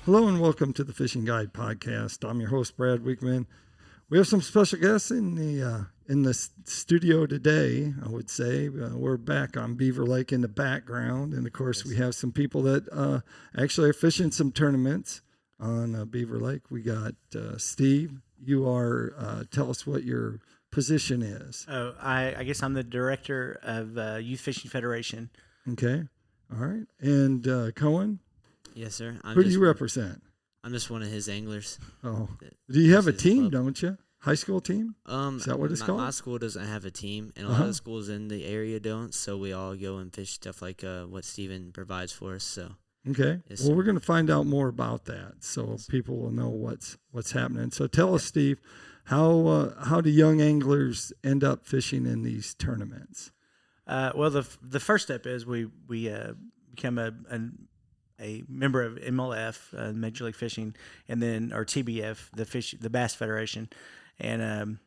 Hello and welcome to the Fishing Guide Podcast. I'm your host, Brad Wiegmann. We have some special guests in the studio today, I would say. We're back on Beaver Lake in the background. And, of course, we have some people that actually are fishing some tournaments on Beaver Lake. We got Steve. You are, tell us what your position is. Oh, I guess I'm the director of Youth Fishing Federation. Okay. All right. And Cohen? Yes, sir. Who do you represent? I'm just one of his anglers. Oh. Do you have a team, don't you? High school team? Is that what it's called? My school doesn't have a team, and a lot of the schools in the area don't, so we all go and fish stuff like what Steven provides for us. So. Okay. Yes, well, sir. we're going to find out more about that, so people will know what's happening. So tell us, Steve, how do young anglers end up fishing in these tournaments? Well, the first step is we become a member of MLF, Major League Fishing, and then our TBF, the Bass Federation, and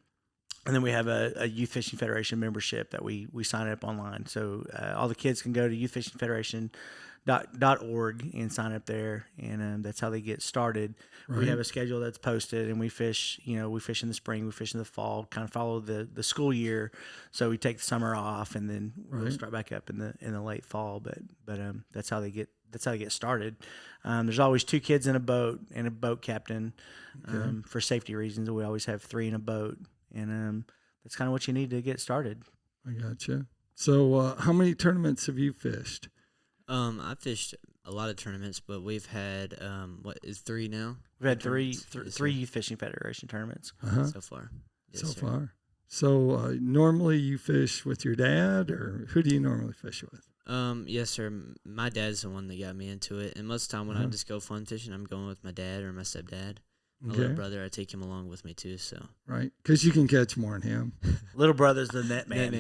then we have a Youth Fishing Federation membership that we sign up online. So all the kids can go to youthfishingfederation.org and sign up there, and that's how they get started. Right. We have a schedule that's posted, and we fish. We fish in the spring, we fish in the fall, kind of follow the school year. So we take the summer off, and then we'll start back up in the late fall. But that's how they get. That's how they get started. There's always 2 kids in a boat and a boat captain for safety reasons. We always have 3 in a boat, and that's kind of what you need to get started. I gotcha. So how many tournaments have you fished? I fished a lot of tournaments, but we've had, 3 now? We've had three Youth Fishing Federation tournaments so far. Yes, so far. So normally you fish with your dad, or who do you normally fish with? Yes, sir. My dad's the one that got me into it, and most of the time when I just go fun fishing, I'm going with my dad or my stepdad. My little brother, I take him along with me too. So right, because you can catch more than him. Little brother's the net man.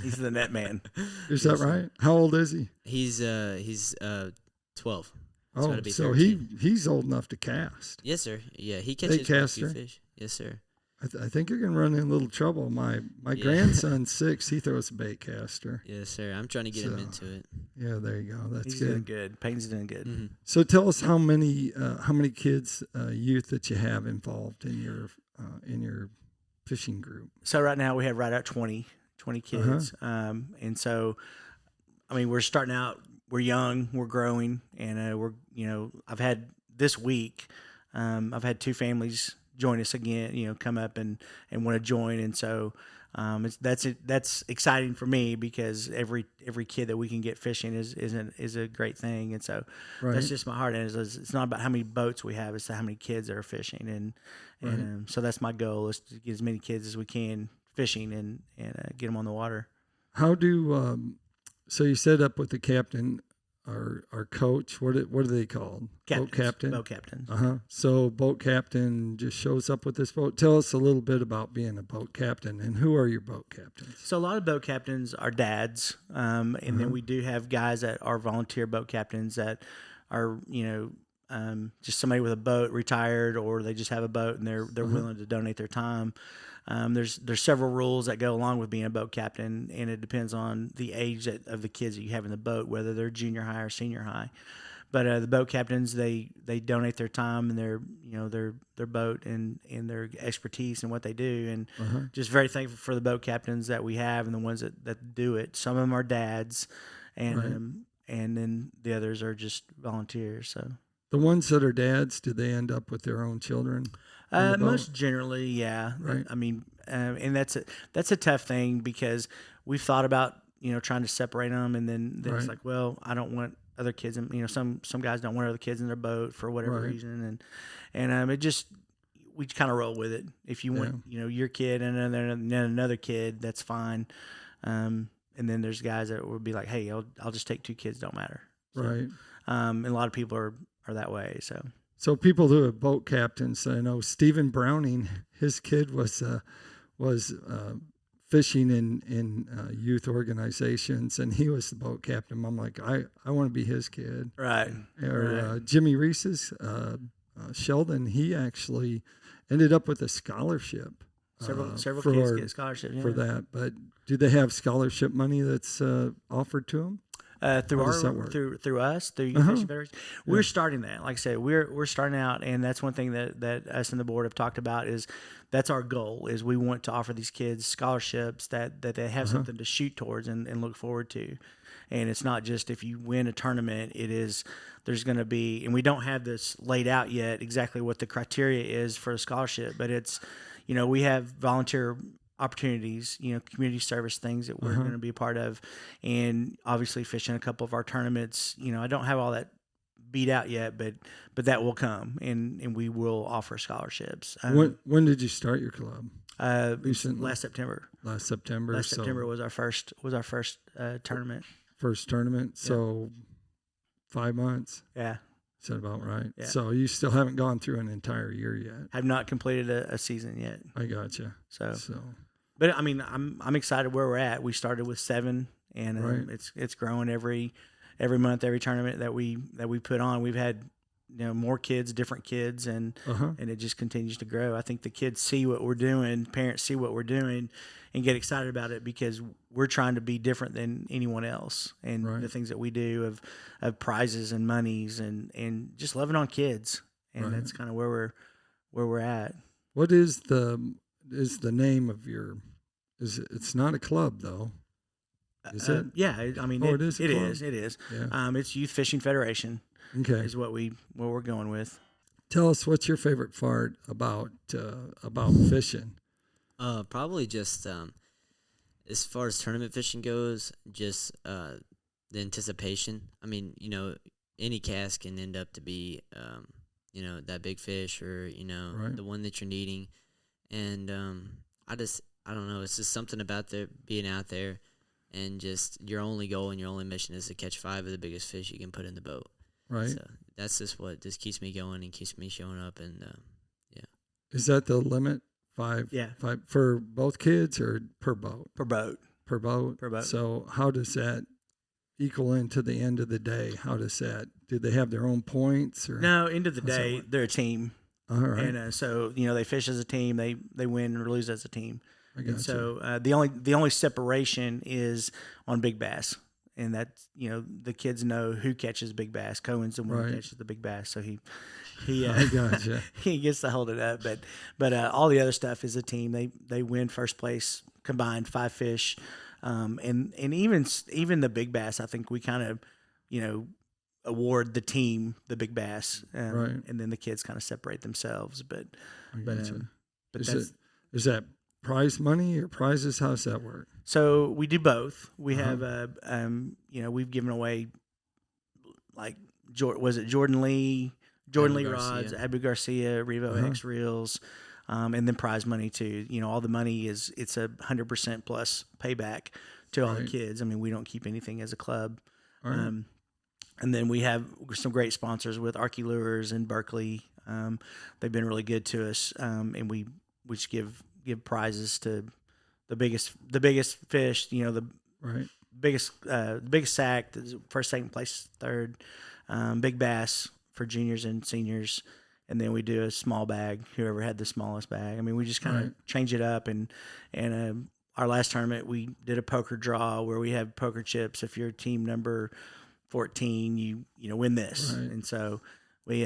He's the net man. Is that right? How old is he? He's 12. Oh, so he's old enough to cast. Yes, sir. Yeah, he catches a few fish. Yes, sir. I think you're going to run in a little trouble. My grandson's 6. He throws a bait caster. Yes, sir. I'm trying to get him into it. Yeah, there you go. That's He's good. doing good. Payne's doing good. Mm-hmm. So tell us how many kids, youth that you have involved in your fishing group. So right now we have right at 20 kids. And so, I mean, we're starting out, we're young, we're growing, and I've had this week, I've had 2 families join us again, come up and want to join. And so that's exciting for me, because every kid that we can get fishing is a great thing. And so that's just my heart. And it's not about how many boats we have, it's how many kids that are fishing. And so that's my goal, is to get as many kids as we can fishing and get them on the water. How do, so you set up with the captain, our coach, what are they called? Boat captain? Boat captain. So boat captain just shows up with this boat. Tell us a little bit about being a boat captain, and who are your boat captains? So a lot of boat captains are dads, and then we do have guys that are volunteer boat captains that are, just somebody with a boat, retired, or they just have a boat and they're willing to donate their time. There's several rules that go along with being a boat captain, and it depends on the age of the kids that you have in the boat, whether they're junior high or senior high. But the boat captains, they donate their time and their boat and their expertise and what they do, and just very thankful for the boat captains that we have and the ones that do it. Some of them are dads, and then the others are just volunteers. So the ones that are dads, do they end up with their own children? Most generally, yeah. Right. I mean, and that's a tough thing, because we've thought about trying to separate them, and then it's like, well, I don't want other kids, and some guys don't want other kids in their boat for whatever reason, and it just, we kind of roll with it. If you want your kid and another kid, that's fine. And then there's guys that would be like, hey, I'll just take 2 kids, don't matter. So, right. And a lot of people are that way. So people who are boat captains, I know Stephen Browning, his kid was fishing in youth organizations, and he was the boat captain. I'm like, I want to be his kid. Right. Or Jimmy Reese's Sheldon, he actually ended up with a scholarship. Several kids get a scholarship for that. But do they have scholarship money that's offered to them? Through How does that our work? through us through Youth Fishing Federation, we're starting that. Like I said, we're starting out, and that's one thing that us and the board have talked about is that's our goal. Is we want to offer these kids scholarships that they have something to shoot towards and look forward to. And it's not just if you win a tournament, it is there's going to be, and we don't have this laid out yet exactly what the criteria is for a scholarship, but it's, we have volunteer opportunities, community service things that we're going to be a part of, and obviously fishing a couple of our tournaments. I don't have all that beat out yet, but that will come, and we will offer scholarships. When did you start your club? Recently? Last September. Last September. Last September was our first tournament. First tournament. So 5 months. Yeah. Is that about right? Yeah. So you still haven't gone through an entire year yet. Have not completed a season yet. I gotcha. So, but I mean, I'm excited where we're at. We started with 7, and it's growing every month, every tournament that we put on. We've had more kids, different kids, and it just continues to grow. I think the kids see what we're doing, parents see what we're doing, and get excited about it because we're trying to be different than anyone else. And the things that we do of prizes and monies and just loving on kids, and that's kind of where we're at. What is the name of your? It's not a club though. Is it? Yeah, I mean, it is. It is. Yeah. It's Youth Fishing Federation. Okay. Is what we're going with. Tell us what's your favorite part about fishing. Probably just as far as tournament fishing goes, just the anticipation. I mean, any cast can end up to be that big fish or the one that you're needing, and I don't know. It's just something about being out there, and just your only goal and your only mission is to catch 5 of the biggest fish you can put in the boat. Right. So that's just what just keeps me going and keeps me showing up, and Is that the limit? 5? Yeah. 5 for both kids or per boat? Per boat. Per boat. Per boat. So how does that equal into the end of the day? How does that? Do they have their own points or? No, end of the day, they're a team. All right. And so they fish as a team. They win or lose as a team. I got so the only separation is on big bass. And that's, the kids know who catches big bass. Cohen's the one who catches the big bass, so he I gotcha. he gets to hold it up. But all the other stuff is a team. They win first place combined 5 fish, and even the big bass. I think we kind of award the team the big bass, and then the kids kind of separate themselves. But is that prize money or prizes? How does that work? So we do both. We have, we've given away, like, Jordan Lee rods, Abu Garcia, Revo X reels, and then prize money too. All the money it's 100% plus payback to all the kids. I mean, we don't keep anything as a club. And then we have some great sponsors with PICO Lures in Berkeley. They've been really good to us, and we just give prizes to the biggest fish, the biggest sack, first, second place, third, big bass for juniors and seniors, and then we do a small bag, whoever had the smallest bag. I mean, we just kind of change it up, and our last tournament we did a poker draw where we have poker chips. If you're team number 14, you win this, and so we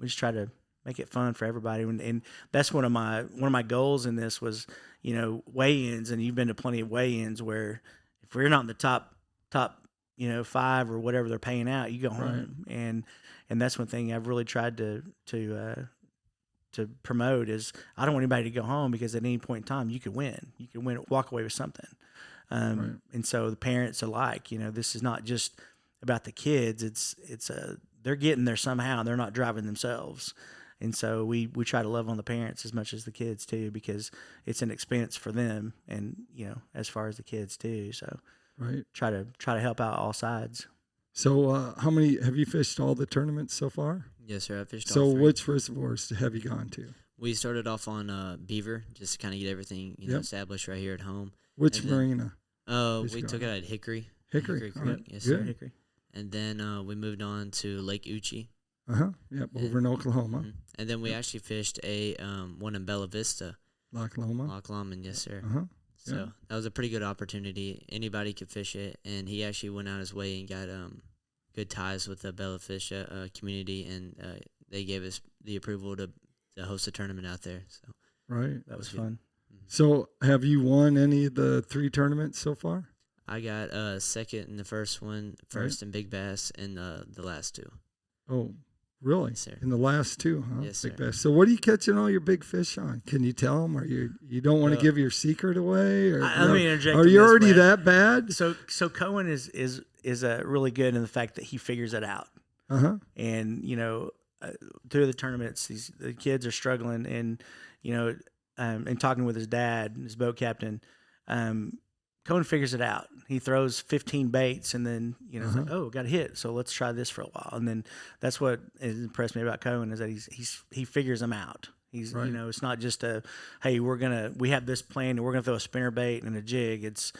just try to make it fun for everybody, and that's one of my goals in this was weigh-ins, and you've been to plenty of weigh-ins where if we're not in the top 5 or whatever they're paying out, you go home, and that's one thing I've really tried to promote is I don't want anybody to go home because at any point in time you can win, walk away with something, and so the parents alike, this is not just about the kids, it's they're getting there somehow, and they're not driving themselves. And so we try to love on the parents as much as the kids too, because it's an expense for them, and as far as the kids too. So try to help out all sides. So how many have you fished all the tournaments so far? Yes, sir. I fished. So all 3. Which reservoirs have you gone to? We started off on Beaver, just to kind of get everything established right here at home. Which marina? We took it at Hickory. Hickory. Creek. Yes, sir. Hickory. And then we moved on to Lake Uchi. Yep, over in Oklahoma. Mm-hmm. And then we actually fished a one in Bella Vista. Loch Lomond, yes, sir. So Yeah. that was a pretty good opportunity. Anybody could fish it, and he actually went out his way and got good ties with the Bella Fish community, and they gave us the approval to host a tournament out there. So Right. That was fun. So have you won any of the 3 tournaments so far? I got second in the first one, first in Big Bass, and the last 2. Oh, really? Yes, sir. In the last 2, huh? Yes, Big sir. bass. So what are you catching all your big fish on? Can you tell them? Or you don't want to give your secret away? Or, Let me interject. are in you this, already Brad. that bad? So Cohen is really good in the fact that he figures it out. Uh-huh. And through the tournaments, the kids are struggling, and and talking with his dad, his boat captain, Cohen figures it out. He throws 15 baits, and then it's like, oh, got a hit, so let's try this for a while. And then that's what has impressed me about Cohen, is that he figures them out. He's Right. it's not just hey, we have this plan and we're gonna throw a spinner bait and a jig. It's,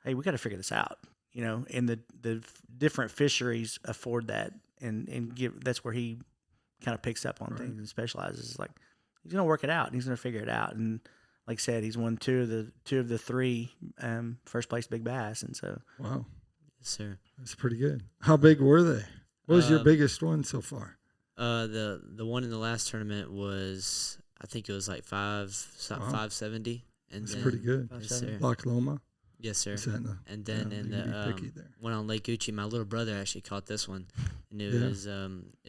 hey, we got to figure this out. And the different fisheries afford that, and that's where he kind of picks up on things and specializes. It's like, he's gonna work it out and he's gonna figure it out. And like I said, he's won 2 of the 3 first place big bass, and so Wow. Yes, sir. That's pretty good. How big were they? What was your biggest one so far? The one in the last tournament was, I think it was like 570, and That's then, pretty good. Yes, sir. Loch Loma? Yes, sir. Is that in the- And then yeah, in you can the be picky there. one on Lake Gucci, my little brother actually caught this one, and it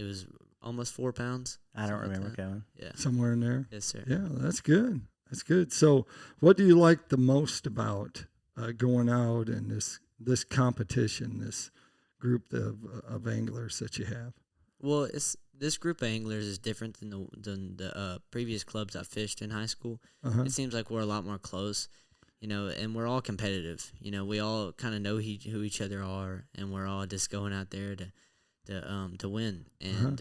was almost 4 pounds. I don't something like remember that. Cohen. Yeah. Somewhere in there? Yes, sir. Yeah, that's good. That's good. So what do you like the most about going out and this competition, this group of anglers that you have? Well, this group of anglers is different than the previous clubs I fished in high school. Uh-huh. It seems like we're a lot more close, and we're all competitive. We all kind of know who each other are, and we're all just going out there to win. And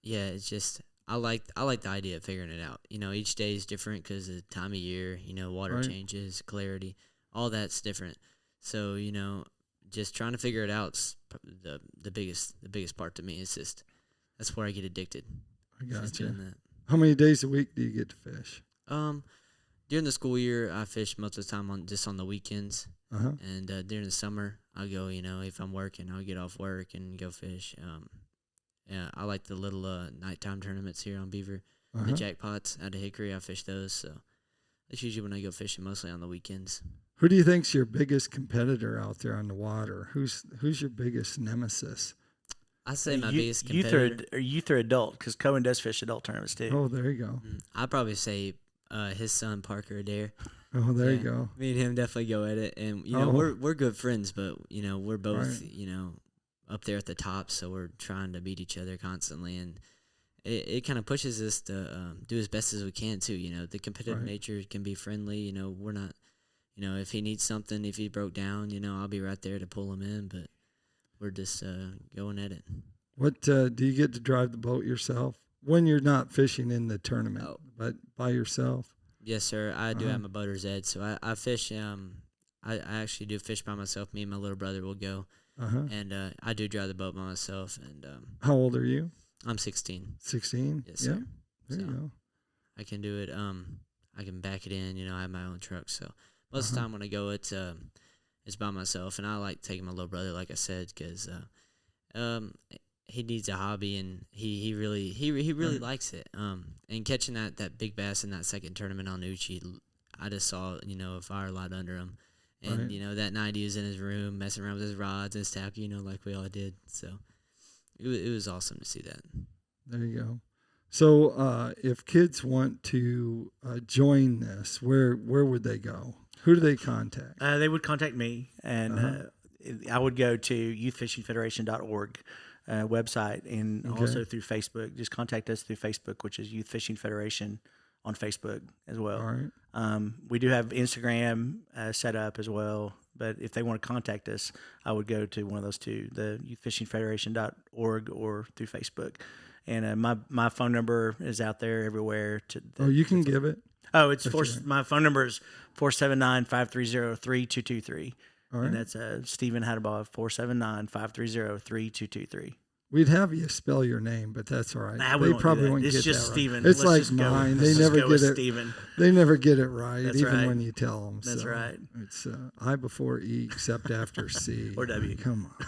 yeah, it's just I like the idea of figuring it out. Each day is different because of the time of year. Water Right. changes, clarity, all that's different. So just trying to figure it out's the biggest part to me. It's just that's where I get addicted. I Just gotcha. doing that. How many days a week do you get to fish? During the school year, I fish most of the time on the weekends, Uh-huh. and during the summer, I go. If I'm working, I'll get off work and go fish. Yeah, I like the little nighttime tournaments here on Beaver, Uh-huh. the jackpots out of Hickory. I fish those, so that's usually when I go fishing, mostly on the weekends. Who do you think's your biggest competitor out there on the water? Who's your biggest nemesis? I say my biggest youth competitor. youth or adult, because Cohen does fish adult tournaments too. Oh, there you go. I'd probably say his son Parker Adair. Oh, there you Yeah. go. Me and him definitely go at it, and Oh. we're good friends, but we're both Right. up there at the top, so we're trying to beat each other constantly, and it kind of pushes us to do as best as we can too. The competitive Right. nature can be friendly. We're not. If he needs something, if he broke down, I'll be right there to pull him in, but we're just going at it. What do you get to drive the boat yourself when you're not fishing in the tournament, Oh. but by yourself? Yes, sir. I do Uh-huh. have my boater's ed, so I fish. I actually do fish by myself. Me and my little brother will go, Uh-huh. and I do drive the boat by myself. And How old are you? I'm 16. 16? Yes, Yeah. sir. There you So, go. I can do it. I can back it in. I have my own truck, so most of the time when I go, it's by myself, and I like taking my little brother, like I said, because he needs a hobby, and he really likes it. And catching that big bass in that second tournament on Uchi, I just saw a fire light under him, and Right. that night he was in his room messing around with his rods and his tackle, like we all did. So it was awesome to see that. There you go. So if kids want to join this, where would they go? Who do they contact? They would contact me, and I would go to youthfishingfederation.org website, and also through Facebook. Just contact us through Facebook, which is Youth Fishing Federation on Facebook as well. All right. We do have Instagram set up as well, but if they want to contact us, I would go to one of those two, the youthfishingfederation.org or through Facebook. And my phone number is out there everywhere. You can give it. Oh, it's right. my phone number is 479-530-3223. All right. And that's Stephen Hattabaugh, 479-530-3223. We'd have you spell your name, but that's all right. Nah, we They won't do probably that. won't It's get just that Steven. right. It's Let's like just go. mine. Let's They just never go with get it. Steven. They never get it right, That's even right. when you tell them. That's so right. It's I before E, except after C Or W. Come on.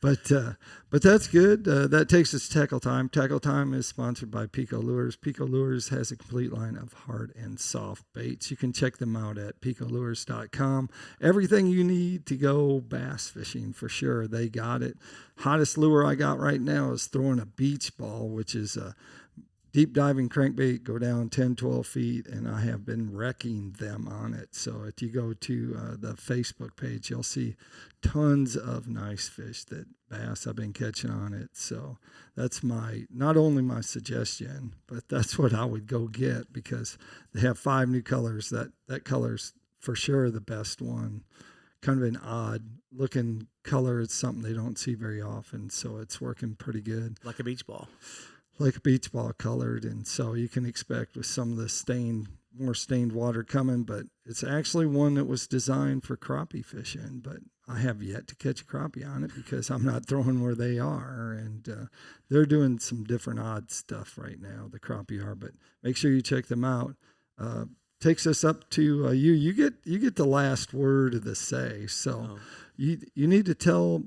But that's good. That takes us to Tackle Time. Tackle Time is sponsored by PICO Lures. PICO Lures has a complete line of hard and soft baits. You can check them out at picolures.com. Everything you need to go bass fishing, for sure. They got it. Hottest lure I got right now is throwing a beach ball, which is a deep diving crankbait, go down 10, 12 feet, and I have been wrecking them on it. So if you go to the Facebook page, you'll see tons of nice fish that bass I've been catching on it. So that's not only my suggestion, but that's what I would go get, because they have 5 new colors. That color's for sure the best one. Kind of an odd looking color. It's something they don't see very often. So it's working pretty good. Like a beach ball. Like a beach ball colored, and so you can expect with some of the more stained water coming, but it's actually one that was designed for crappie fishing, but I have yet to catch a crappie on it because I'm not throwing where they are, and they're doing some different odd stuff right now, the crappie are, but make sure you check them out. Takes us up to you get the last word of the say, so you need to tell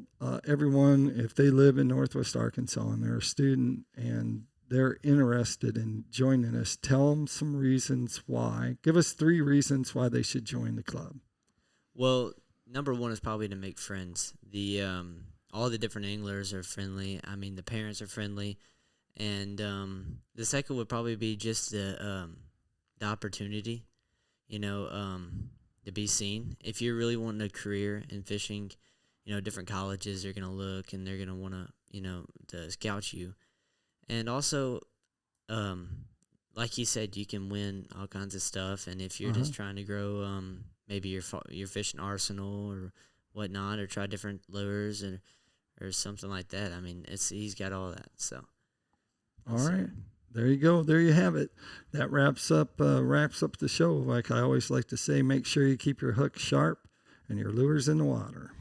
everyone, if they live in Northwest Arkansas and they're a student and they're interested in joining us, tell them some reasons why. Give us 3 reasons why they should join the club. Well, number one is probably to make friends. All the different anglers are friendly. I mean, the parents are friendly, and the second would probably be just the opportunity, to be seen. If you're really wanting a career in fishing, different colleges are going to look and they're going to want to, to scout you. And also, like you said, you can win all kinds of stuff. And if you're just trying to grow, maybe your fishing arsenal or whatnot, or try different lures or something like that. I mean, he's got all that. So, all right. There you go. There you have it. That wraps up the show. Like I always like to say, make sure you keep your hook sharp and your lures in the water.